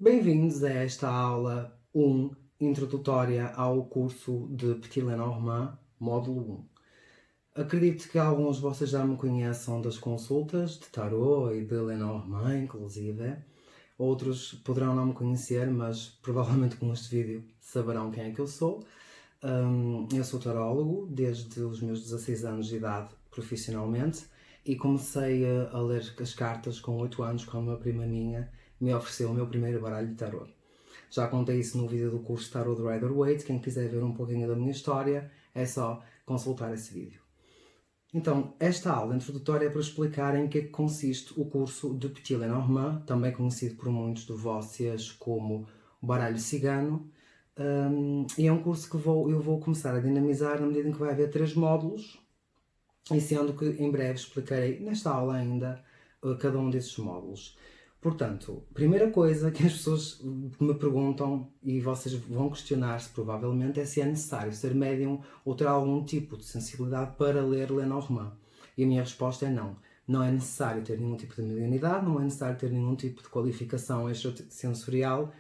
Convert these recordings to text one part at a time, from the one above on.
Bem-vindos a esta aula 1, introdutória ao curso de Petit Lenormand, módulo 1. Acredito que alguns de vocês já me conheçam das consultas de Tarot e de Lenormand, inclusive. Outros poderão não me conhecer, mas provavelmente com este vídeo saberão quem é que eu sou. Eu sou tarólogo desde os meus 16 anos de idade profissionalmente e comecei a ler as cartas com 8 anos, quando uma prima minha me ofereceu o meu primeiro baralho de tarot. Já contei isso no vídeo do curso Tarot de Rider-Waite. Quem quiser ver um pouquinho da minha história é só consultar esse vídeo. Então, esta aula introdutória é para explicar em que consiste o curso de Petit Lenormand, também conhecido por muitos de vocês como o baralho cigano. E é um curso que eu vou começar a dinamizar na medida em que vai haver 3 módulos, e sendo que em breve explicarei nesta aula ainda cada um desses módulos. Portanto, primeira coisa que as pessoas me perguntam, e vocês vão questionar-se provavelmente, é se é necessário ser médium ou ter algum tipo de sensibilidade para ler Lenormand. E a minha resposta é não. Não é necessário ter nenhum tipo de mediunidade, não é necessário ter nenhum tipo de qualificação extrasensorial,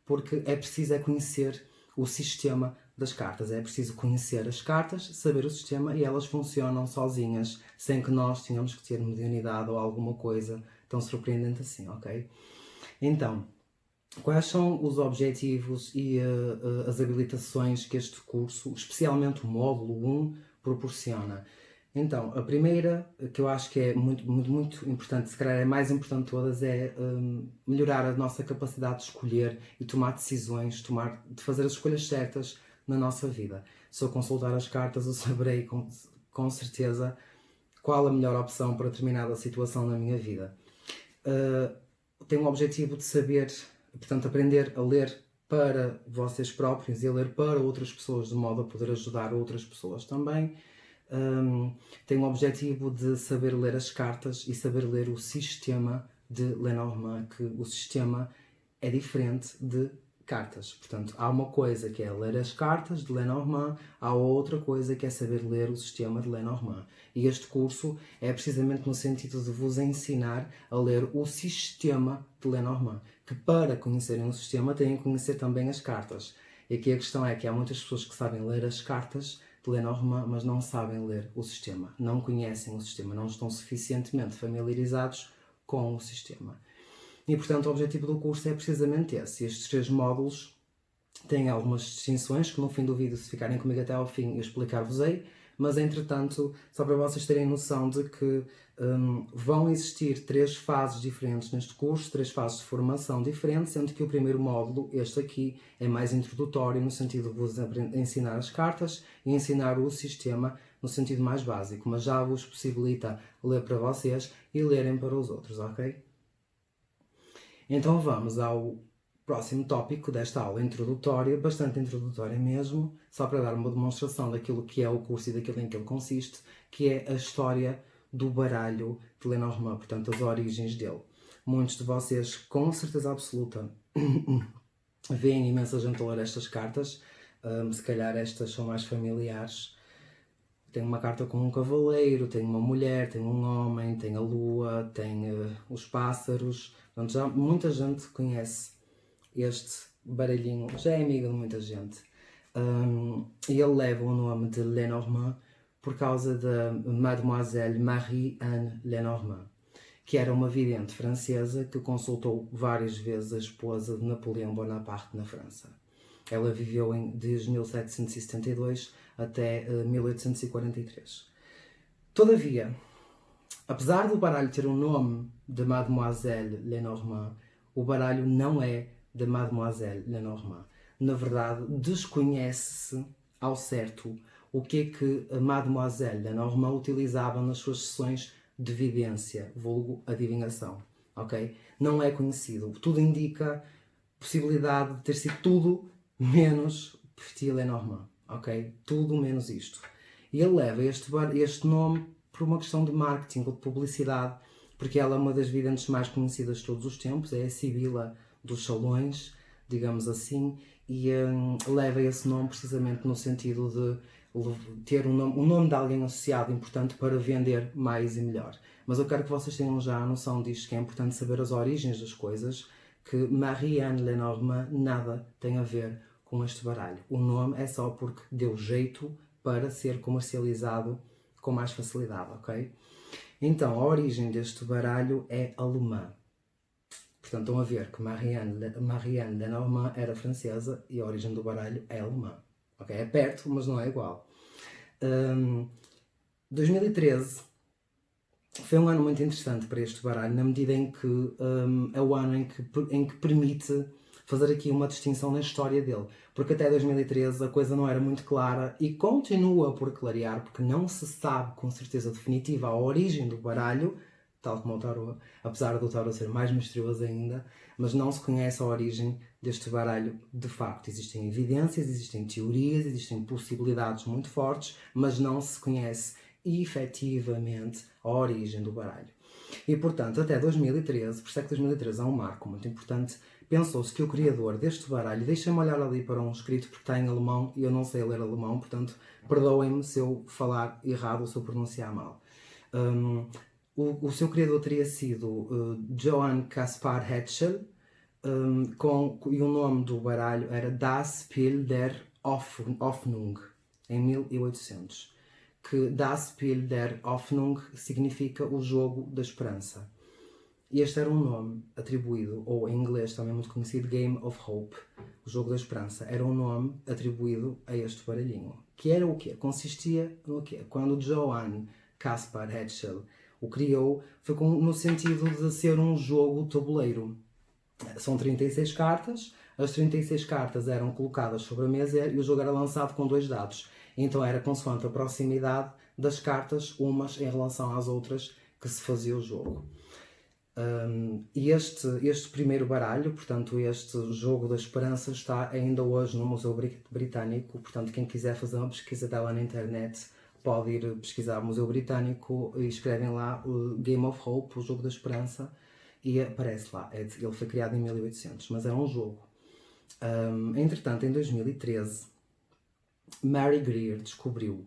porque é preciso conhecer o sistema das cartas. É preciso conhecer as cartas, saber o sistema, e elas funcionam sozinhas, sem que nós tenhamos que ter mediunidade ou alguma coisa tão surpreendente assim, ok? Então, quais são os objetivos e as habilitações que este curso, especialmente o módulo 1, proporciona? Então, a primeira, que eu acho que é muito importante, se calhar é a mais importante de todas, é melhorar a nossa capacidade de escolher e tomar decisões, de fazer as escolhas certas na nossa vida. Se eu consultar as cartas, eu saberei com certeza qual a melhor opção para determinada situação na minha vida. Tenho o objetivo de saber, portanto, aprender a ler para vocês próprios e a ler para outras pessoas, de modo a poder ajudar outras pessoas também. Tenho o objetivo de saber ler as cartas e saber ler o sistema de Lenormand, que o sistema é diferente de cartas. Portanto, há uma coisa que é ler as cartas de Lenormand, há outra coisa que é saber ler o sistema de Lenormand. E este curso é precisamente no sentido de vos ensinar a ler o sistema de Lenormand, que para conhecerem o sistema têm que conhecer também as cartas. E aqui a questão é que há muitas pessoas que sabem ler as cartas de Lenormand, mas não sabem ler o sistema, não conhecem o sistema, não estão suficientemente familiarizados com o sistema. E, portanto, o objetivo do curso é precisamente esse. Estes 3 módulos têm algumas distinções que no fim do vídeo, se ficarem comigo até ao fim, eu explicar-vos-ei, mas, entretanto, só para vocês terem noção de que vão existir 3 fases diferentes neste curso, 3 fases de formação diferentes, sendo que o primeiro módulo, este aqui, é mais introdutório, no sentido de vos ensinar as cartas e ensinar o sistema no sentido mais básico, mas já vos possibilita ler para vocês e lerem para os outros, ok? Então vamos ao próximo tópico desta aula introdutória, bastante introdutória mesmo, só para dar uma demonstração daquilo que é o curso e daquilo em que ele consiste, que é a história do baralho de Lenormand, portanto as origens dele. Muitos de vocês, com certeza absoluta, veem imensa gente a ler estas cartas, se calhar estas são mais familiares. Tem uma carta com um cavaleiro, tem uma mulher, tem um homem, tem a lua, tem os pássaros. Portanto, já muita gente conhece este baralhinho, já é amigo de muita gente. E ele leva o nome de Lenormand por causa da Mademoiselle Marie-Anne Lenormand, que era uma vidente francesa que consultou várias vezes a esposa de Napoleão Bonaparte na França. Ela viveu desde 1772 até 1843. Todavia, apesar do baralho ter o nome de Mademoiselle Lenormand, o baralho não é de Mademoiselle Lenormand. Na verdade, desconhece-se ao certo o que é que a Mademoiselle Lenormand utilizava nas suas sessões de vidência, vulgo adivinhação. Okay? Não é conhecido. Tudo indica possibilidade de ter sido tudo menos Petit Lenormand, ok? Tudo menos isto. E ele leva este nome por uma questão de marketing ou de publicidade, porque ela é uma das videntes mais conhecidas de todos os tempos, é a Sibila dos salões, digamos assim, e leva esse nome precisamente no sentido de ter um nome de alguém associado importante para vender mais e melhor. Mas eu quero que vocês tenham já a noção disto, que é importante saber as origens das coisas, que Marianne Lenormand nada tem a ver com este baralho. O nome é só porque deu jeito para ser comercializado com mais facilidade, ok? Então, a origem deste baralho é alemã. Portanto, estão a ver que Marianne Lenormand era francesa e a origem do baralho é alemã. Ok? É perto, mas não é igual. 2013 foi um ano muito interessante para este baralho, na medida em que é o ano em que permite fazer aqui uma distinção na história dele. Porque até 2013 a coisa não era muito clara e continua por clarear, porque não se sabe com certeza definitiva a origem do baralho, tal como o tarot, apesar do tarot ser mais misterioso ainda, mas não se conhece a origem deste baralho de facto. Existem evidências, existem teorias, existem possibilidades muito fortes, mas não se conhece efetivamente a origem do baralho. E portanto, até 2013, por isso é que 2013 é um marco muito importante, pensou-se que o criador deste baralho, deixem-me olhar ali para um escrito porque está em alemão e eu não sei ler alemão, portanto, perdoem-me se eu falar errado ou se eu pronunciar mal. O seu criador teria sido Johann Caspar Hetschel, e o nome do baralho era Das Spiel der Hoffnung, em 1800. Que Das Spiel der Hoffnung significa o jogo da esperança. E este era um nome atribuído, ou em inglês também muito conhecido, Game of Hope, o jogo da esperança. Era um nome atribuído a este baralhinho. Que era o quê? Consistia no quê? Quando Johann Caspar Hetschel o criou, foi no sentido de ser um jogo tabuleiro. São 36 cartas, as 36 cartas eram colocadas sobre a mesa e o jogo era lançado com 2 dados. Então era consoante a proximidade das cartas, umas em relação às outras, que se fazia o jogo. E este primeiro baralho, portanto este jogo da esperança, está ainda hoje no Museu Britânico. Portanto, quem quiser fazer uma pesquisa dela na internet pode ir pesquisar Museu Britânico e escrevem lá o Game of Hope, o jogo da esperança, e aparece lá. Ele foi criado em 1800, mas é um jogo. Entretanto, em 2013, Mary Greer descobriu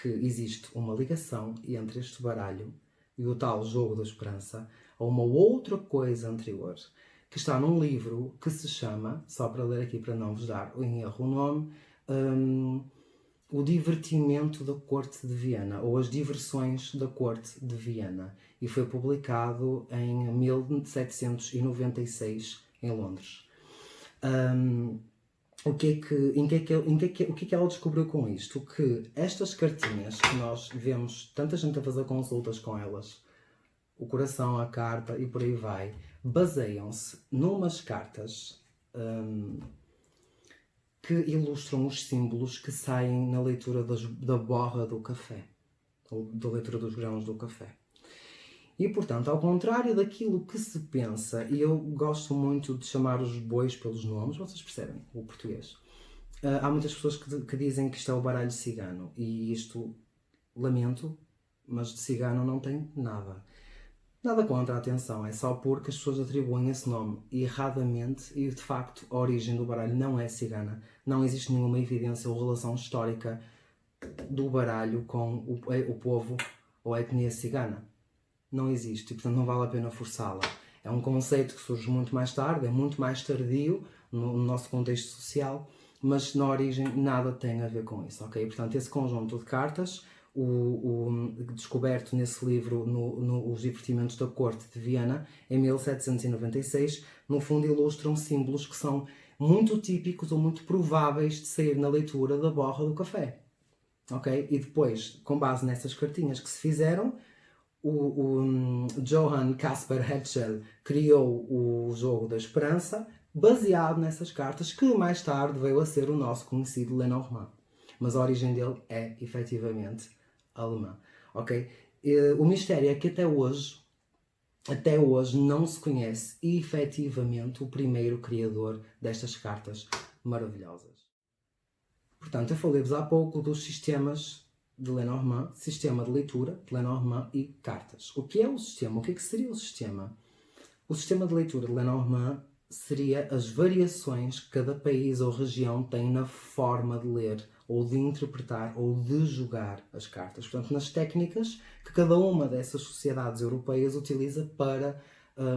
que existe uma ligação entre este baralho e o tal jogo da esperança a uma outra coisa anterior, que está num livro que se chama, só para ler aqui para não vos dar em erro o nome, O Divertimento da Corte de Viena, ou As Diversões da Corte de Viena, e foi publicado em 1796 em Londres. O que é que ela descobriu com isto? Que estas cartinhas que nós vemos tanta gente a fazer consultas com elas, o coração, a carta e por aí vai, baseiam-se numas cartas que ilustram os símbolos que saem na leitura da borra do café, ou da leitura dos grãos do café. E, portanto, ao contrário daquilo que se pensa, e eu gosto muito de chamar os bois pelos nomes, vocês percebem o português. Há muitas pessoas que dizem que isto é o baralho cigano, e isto, lamento, mas de cigano não tem nada. Nada contra a atenção, é só porque as pessoas atribuem esse nome erradamente e, de facto, a origem do baralho não é cigana. Não existe nenhuma evidência ou relação histórica do baralho com o povo ou a etnia cigana. Não existe e, portanto, não vale a pena forçá-la. É um conceito que surge muito mais tarde, é muito mais tardio no nosso contexto social, mas na origem nada tem a ver com isso, ok? Portanto, esse conjunto de cartas, descoberto nesse livro, Os Divertimentos da Corte de Viena, em 1796, no fundo ilustram símbolos que são muito típicos ou muito prováveis de sair na leitura da borra do café, ok? E depois, com base nessas cartinhas que se fizeram, o Johann Caspar Hetschel criou o jogo da esperança baseado nessas cartas, que mais tarde veio a ser o nosso conhecido Lenormand. Mas a origem dele é, efetivamente, alemã. Ok? O mistério é que até hoje não se conhece efetivamente o primeiro criador destas cartas maravilhosas. Portanto, eu falei-vos há pouco dos sistemas de Lenormand, sistema de leitura de Lenormand e cartas. O que é o sistema? O que é que seria o sistema? O sistema de leitura de Lenormand seria as variações que cada país ou região tem na forma de ler, ou de interpretar, ou de jogar as cartas. Portanto, nas técnicas que cada uma dessas sociedades europeias utiliza para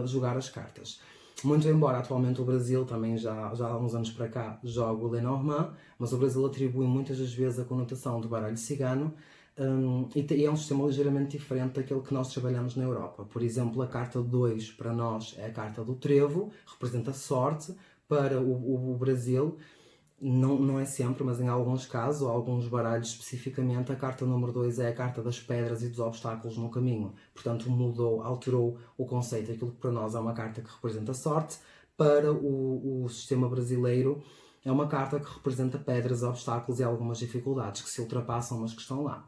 jogar as cartas. Muito embora atualmente o Brasil também já há uns anos para cá joga o Lenormand, mas o Brasil atribui muitas das vezes a conotação do baralho cigano, e é um sistema ligeiramente diferente daquele que nós trabalhamos na Europa. Por exemplo, a carta 2 para nós é a carta do trevo, representa sorte. Para o Brasil, não é sempre, mas em alguns casos, ou alguns baralhos especificamente, a carta número 2 é a carta das pedras e dos obstáculos no caminho. Portanto, alterou o conceito. Aquilo que para nós é uma carta que representa sorte, para o sistema brasileiro é uma carta que representa pedras, obstáculos e algumas dificuldades que se ultrapassam, mas que estão lá.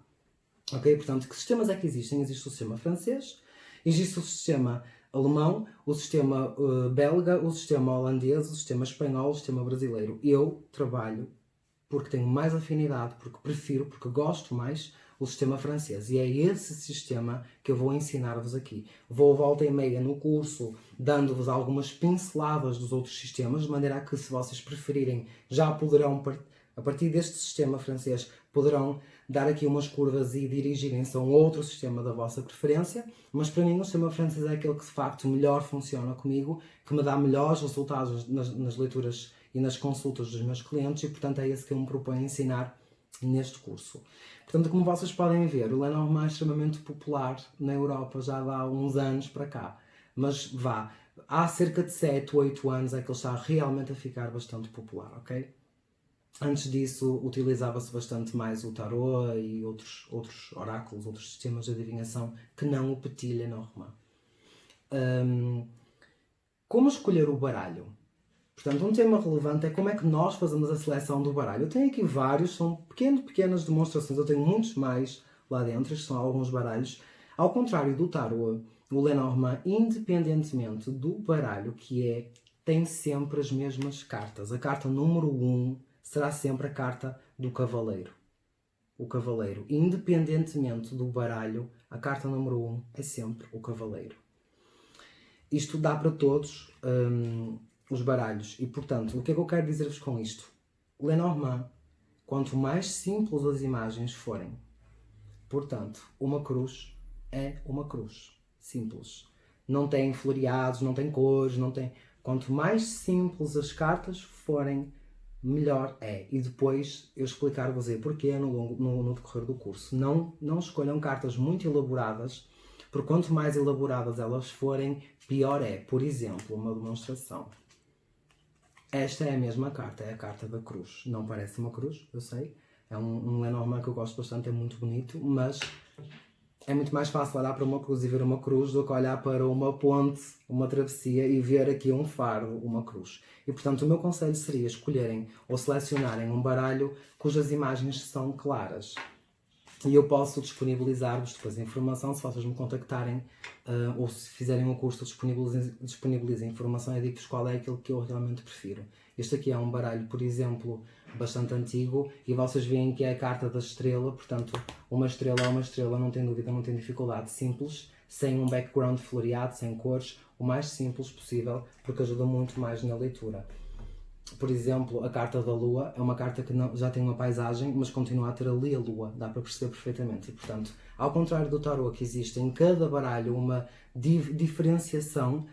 Ok? Portanto, que sistemas é que existem? Existe o sistema francês, existe o sistema alemão, o sistema belga, o sistema holandês, o sistema espanhol, o sistema brasileiro. Eu trabalho porque tenho mais afinidade, porque prefiro, porque gosto mais o sistema francês. E é esse sistema que eu vou ensinar-vos aqui. Vou volta e meia no curso, dando-vos algumas pinceladas dos outros sistemas, de maneira a que, se vocês preferirem, já poderão, a partir deste sistema francês, poderão dar aqui umas curvas e dirigirem-se a um outro sistema da vossa preferência, mas para mim o sistema francês é aquele que de facto melhor funciona comigo, que me dá melhores resultados nas leituras e nas consultas dos meus clientes, e portanto é esse que eu me proponho ensinar neste curso. Portanto, como vocês podem ver, o Lenormand é extremamente popular na Europa já há uns anos para cá, mas há cerca de 7 ou 8 anos é que ele está realmente a ficar bastante popular, ok? Antes disso, utilizava-se bastante mais o tarot e outros oráculos, outros sistemas de adivinhação que não o Petit Lenormand. Como escolher o baralho? Portanto, um tema relevante é como é que nós fazemos a seleção do baralho. Eu tenho aqui vários, são pequenas demonstrações, eu tenho muitos mais lá dentro, estes são alguns baralhos. Ao contrário do tarot, o Lenormand, independentemente do baralho que é, tem sempre as mesmas cartas. A carta número 1 será sempre a carta do cavaleiro. O cavaleiro. Independentemente do baralho, a carta número 1 é sempre o cavaleiro. Isto dá para todos os baralhos. E, portanto, o que é que eu quero dizer-vos com isto? Lenormand, quanto mais simples as imagens forem, portanto, uma cruz é uma cruz. Simples. Não tem floreados, não tem cores, não tem... Quanto mais simples as cartas forem, melhor é. E depois eu explicar-vos aí porquê no decorrer do curso. Não escolham cartas muito elaboradas, porque quanto mais elaboradas elas forem, pior é. Por exemplo, uma demonstração. Esta é a mesma carta, é a carta da cruz. Não parece uma cruz, eu sei. É um Lenormand que eu gosto bastante, é muito bonito, mas é muito mais fácil olhar para uma cruz e ver uma cruz do que olhar para uma ponte, uma travessia e ver aqui um faro, uma cruz. E portanto o meu conselho seria escolherem ou selecionarem um baralho cujas imagens são claras. E eu posso disponibilizar-vos depois a informação, se vocês me contactarem ou se fizerem um curso, disponibilizem a informação e digo-vos qual é aquilo que eu realmente prefiro. Este aqui é um baralho, por exemplo, bastante antigo e vocês veem que é a carta da estrela, portanto uma estrela é uma estrela, não tem dúvida, não tem dificuldade. Simples, sem um background floreado, sem cores, o mais simples possível, porque ajuda muito mais na leitura. Por exemplo, a carta da Lua é uma carta que já tem uma paisagem, mas continua a ter ali a Lua, dá para perceber perfeitamente. E, portanto, ao contrário do tarot, que existe em cada baralho uma diferenciação,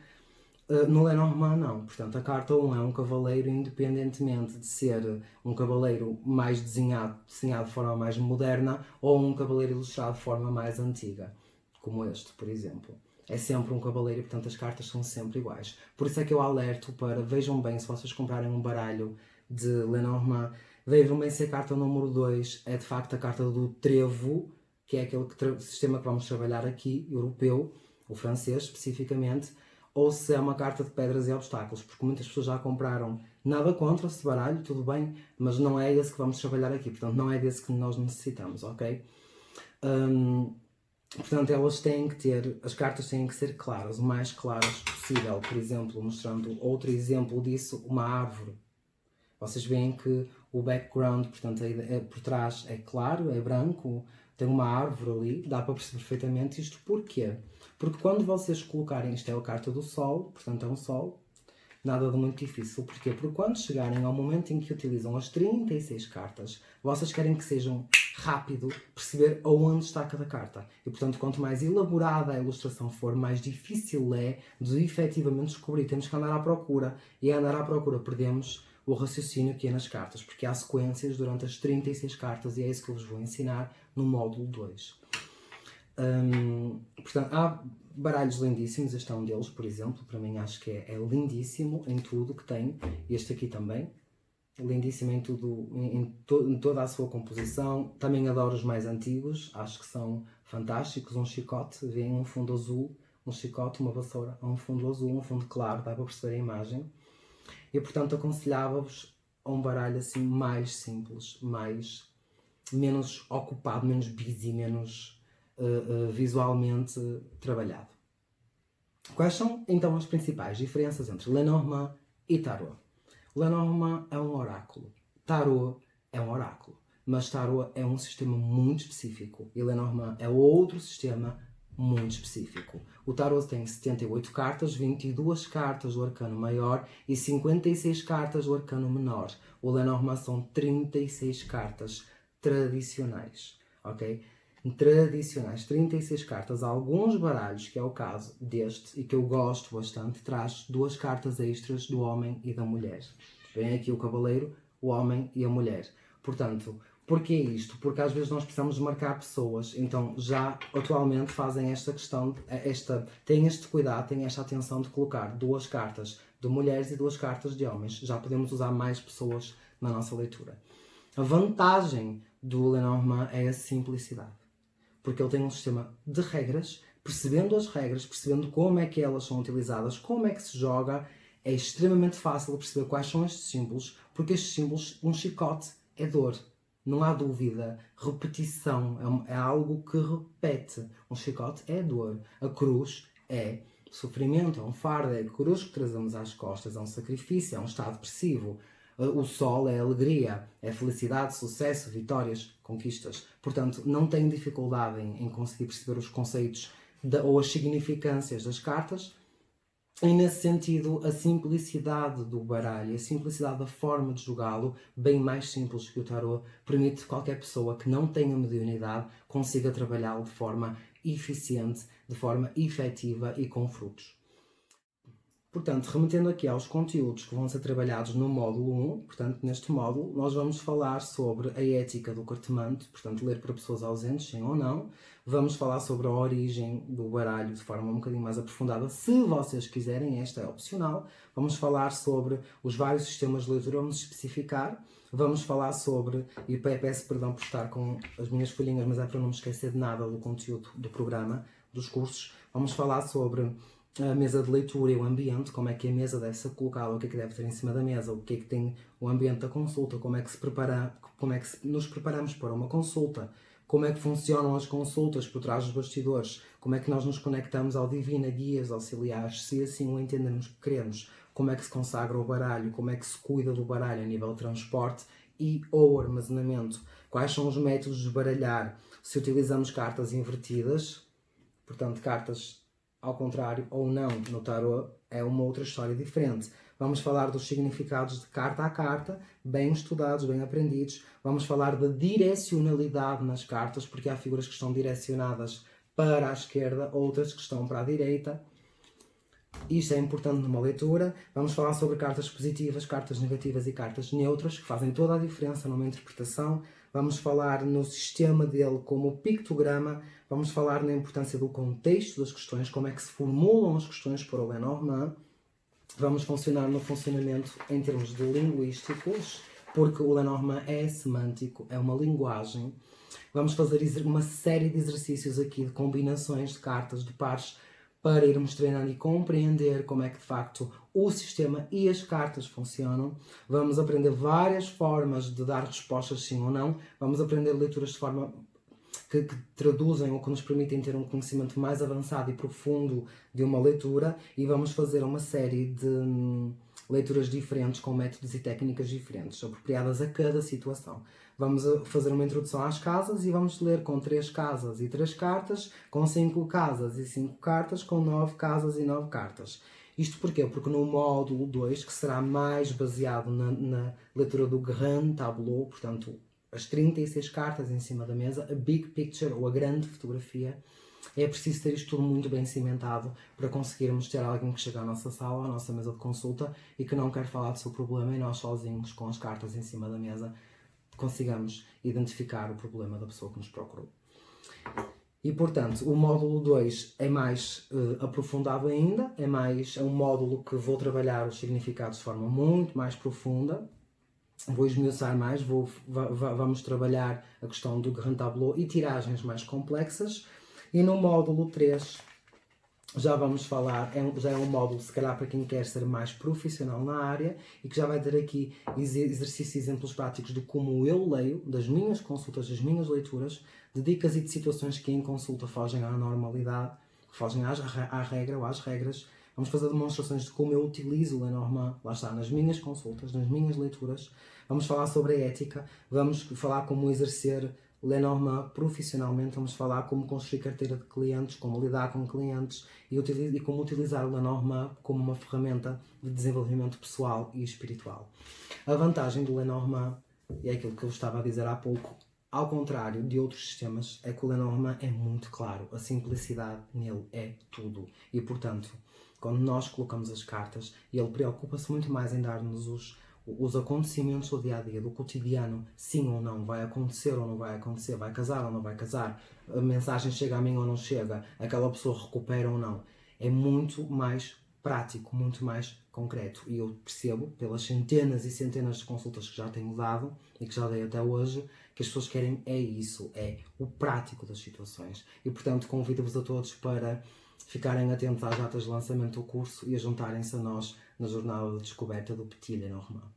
no Lenormand não. Portanto, a carta 1 é um cavaleiro, independentemente de ser um cavaleiro mais desenhado de forma mais moderna ou um cavaleiro ilustrado de forma mais antiga, como este, por exemplo. É sempre um cavaleiro e, portanto, as cartas são sempre iguais. Por isso é que eu alerto para, vejam bem, se vocês comprarem um baralho de Lenormand, vejam bem se a carta número 2 é de facto a carta do trevo, que é aquele sistema que vamos trabalhar aqui, europeu, o francês especificamente, ou se é uma carta de pedras e obstáculos, porque muitas pessoas já compraram. Nada contra esse baralho, tudo bem, mas não é esse que vamos trabalhar aqui, portanto não é desse que nós necessitamos, ok? Portanto, elas têm que ter, as cartas têm que ser claras, o mais claras possível. Por exemplo, mostrando outro exemplo disso, uma árvore. Vocês veem que o background, portanto, por trás é claro, é branco, tem uma árvore ali, dá para perceber perfeitamente isto. Porquê? Porque quando vocês colocarem, isto é a carta do Sol, portanto é um Sol, nada de muito difícil. Porquê? Porque quando chegarem ao momento em que utilizam as 36 cartas, vocês querem que sejam rápido perceber aonde está cada carta. E, portanto, quanto mais elaborada a ilustração for, mais difícil é de efetivamente descobrir. Temos que andar à procura. E a andar à procura perdemos o raciocínio que é nas cartas, porque há sequências durante as 36 cartas e é isso que eu vos vou ensinar no módulo 2. Portanto, há baralhos lindíssimos. Este é um deles, por exemplo. Para mim acho que é lindíssimo em tudo que tem. Este aqui também. Lindíssimo em tudo, em toda a sua composição. Também adoro os mais antigos, acho que são fantásticos. Um chicote, vem um fundo azul, um chicote, uma vassoura, um fundo azul, um fundo claro, dá para perceber a imagem. E portanto aconselhava-vos a um baralho assim mais simples, menos ocupado, menos busy, menos visualmente trabalhado. Quais são então as principais diferenças entre Lenormand e Tarot? Lenormand é um oráculo, Tarot é um oráculo, mas Tarot é um sistema muito específico e Lenormand é outro sistema muito específico. O Tarot tem 78 cartas, 22 cartas do arcano maior e 56 cartas do arcano menor. O Lenormand são 36 cartas tradicionais, ok? Tradicionais, 36 cartas. Há alguns baralhos, que é o caso deste, e que eu gosto bastante, traz 2 cartas extras do homem e da mulher. Vem aqui o cavaleiro, o homem e a mulher. Portanto, porquê isto? Porque às vezes nós precisamos marcar pessoas, então já atualmente fazem esta questão, têm este cuidado, têm esta atenção de colocar 2 cartas de mulheres e 2 cartas de homens. Já podemos usar mais pessoas na nossa leitura. A vantagem do Lenormand é a simplicidade. Porque ele tem um sistema de regras, percebendo as regras, percebendo como é que elas são utilizadas, como é que se joga, é extremamente fácil perceber quais são estes símbolos, porque estes símbolos, um chicote é dor, não há dúvida, repetição, é algo que repete, um chicote é dor, a cruz é sofrimento, é um fardo, é a cruz que trazemos às costas, é um sacrifício, é um estado depressivo. O sol é alegria, é felicidade, sucesso, vitórias, conquistas. Portanto, não tenho dificuldade em conseguir perceber os conceitos ou as significâncias das cartas. E nesse sentido, a simplicidade do baralho, a simplicidade da forma de jogá-lo, bem mais simples que o tarot, permite que qualquer pessoa que não tenha mediunidade consiga trabalhá-lo de forma eficiente, de forma efetiva e com frutos. Portanto, remetendo aqui aos conteúdos que vão ser trabalhados no módulo 1, portanto, neste módulo, nós vamos falar sobre a ética do cartomante, portanto, ler para pessoas ausentes, sim ou não. Vamos falar sobre a origem do baralho de forma um bocadinho mais aprofundada, se vocês quiserem, esta é opcional. Vamos falar sobre os vários sistemas de leitura, vamos especificar. Vamos falar sobre, e peço perdão por estar com as minhas folhinhas, mas é para não me esquecer de nada do conteúdo do programa, dos cursos. Vamos falar sobre a mesa de leitura e o ambiente, como é que a mesa deve ser colocada, o que é que deve ter em cima da mesa, o que é que tem o ambiente da consulta, como é que nos preparamos para uma consulta, como é que funcionam as consultas por trás dos bastidores, como é que nós nos conectamos ao divino, a guias auxiliares, se assim o entendemos que queremos, como é que se consagra o baralho, como é que se cuida do baralho a nível de transporte e ou armazenamento, quais são os métodos de baralhar, se utilizamos cartas invertidas, portanto cartas ao contrário ou não no tarot, é uma outra história diferente. Vamos falar dos significados de carta a carta, bem estudados, bem aprendidos. Vamos falar da direcionalidade nas cartas, porque há figuras que estão direcionadas para a esquerda, outras que estão para a direita. Isto é importante numa leitura. Vamos falar sobre cartas positivas, cartas negativas e cartas neutras, que fazem toda a diferença numa interpretação. Vamos falar no sistema dele como pictograma. Vamos falar na importância do contexto das questões, como é que se formulam as questões para o Lenormand. Vamos funcionar no funcionamento em termos de linguísticos, porque o Lenormand é semântico, é uma linguagem. Vamos fazer uma série de exercícios aqui de combinações de cartas, de pares, para irmos treinando e compreender como é que de facto o sistema e as cartas funcionam. Vamos aprender várias formas de dar respostas sim ou não. Vamos aprender leituras de forma que traduzem ou que nos permitem ter um conhecimento mais avançado e profundo de uma leitura, e vamos fazer uma série de leituras diferentes com métodos e técnicas diferentes, apropriadas a cada situação. Vamos fazer uma introdução às casas e vamos ler com 3 casas e 3 cartas, com 5 casas e 5 cartas, com 9 casas e 9 cartas. Isto porquê? Porque no módulo 2, que será mais baseado na leitura do Grand Tableau, portanto, as 36 cartas em cima da mesa, a big picture ou a grande fotografia. É preciso ter isto tudo muito bem cimentado para conseguirmos ter alguém que chega à nossa sala, à nossa mesa de consulta e que não quer falar do seu problema e nós sozinhos, com as cartas em cima da mesa, consigamos identificar o problema da pessoa que nos procurou. E portanto, o módulo 2 é mais aprofundado ainda, é um módulo que vou trabalhar os significados de forma muito mais profunda, vou esmiuçar mais, vamos trabalhar a questão do grand tableau e tiragens mais complexas. E no módulo 3 já vamos falar, já é um módulo se calhar para quem quer ser mais profissional na área e que já vai ter aqui exercícios e exemplos práticos de como eu leio, das minhas consultas, das minhas leituras, de dicas e de situações que em consulta fogem à normalidade, fogem à regra ou às regras. Vamos fazer demonstrações de como eu utilizo o Lenormand, lá está, nas minhas consultas, nas minhas leituras. Vamos falar sobre a ética, vamos falar como exercer Lenormand profissionalmente, vamos falar como construir carteira de clientes, como lidar com clientes e como utilizar o Lenormand como uma ferramenta de desenvolvimento pessoal e espiritual. A vantagem do Lenormand, e é aquilo que eu estava a dizer há pouco, ao contrário de outros sistemas, é que o Lenormand é muito claro, a simplicidade nele é tudo. E portanto, quando nós colocamos as cartas, ele preocupa-se muito mais em dar-nos os acontecimentos do dia-a-dia, do cotidiano, sim ou não, vai acontecer ou não vai acontecer, vai casar ou não vai casar, a mensagem chega a mim ou não chega, aquela pessoa recupera ou não. É muito mais prático, muito mais concreto. E eu percebo, pelas centenas e centenas de consultas que já tenho dado e que já dei até hoje, que as pessoas querem é isso, é o prático das situações. E portanto convido-vos a todos para ficarem atentos às datas de lançamento do curso e a juntarem-se a nós na jornada de descoberta do Petit Lenormand.